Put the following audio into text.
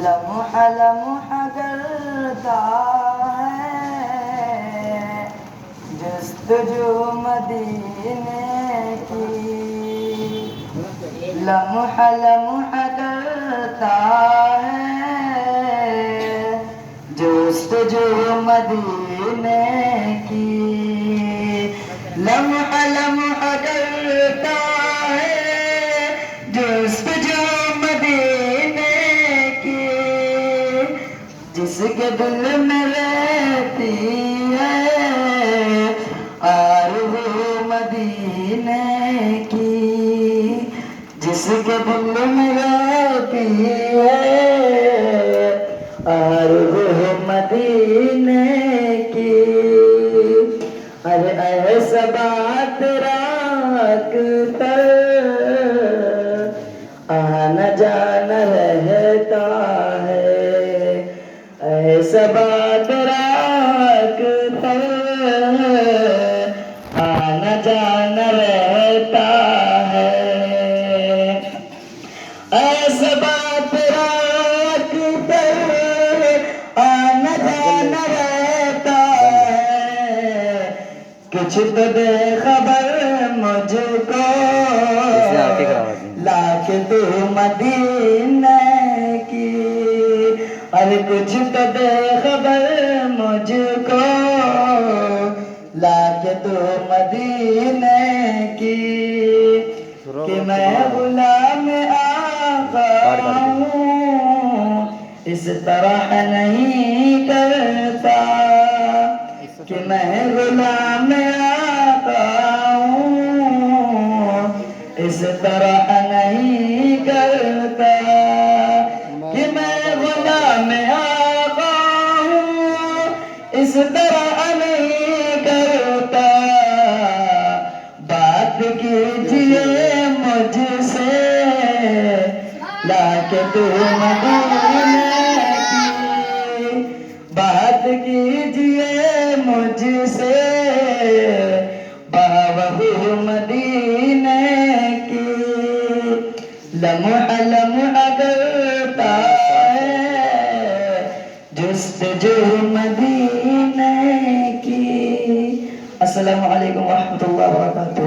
لمحہ لمحہ کرتا ہے جستجو مدینے کی، لمحہ لمحہ کرتا ہے جستجو مدینے کی، لمحہ لمحہ کرتا ہے جستجو مدینے کی، جس کے دل میں رہتی ہے آرزو مدینے کی، جس کے دل میں رہتی ہے آرزو مدینے کی، ارے ایسا بات رکھتا آنا جانا رہتا ہے، ایسا بات رکھتا آنا جانا رہتا ہے، ایسا بات رکھتا آنا جانا رہتا ہے، کچھ تو دے خبر مجھ کو لاکھ تو مدینے کی، ارے کچھ تو دے خبر مجھ کو لاکھ تو مدینے کی، کہ میں غلام آقا ہوں اس طرح نہیں کرتا، کہ میں غلام آقا ہوں اس طرح نہیں کرتا، کہ میں غلام آقا ہوں اس طرح نہیں کرتا، بات کیجئے مجھ سے لا کے تو مدینے کی، بات کیجئے مجھ سے بابہ مدینے کی، لمحہ لمحہ کرتا ہے جستجو مدینے کی۔ السلام علیکم ورحمۃ اللہ وبرکاتہ۔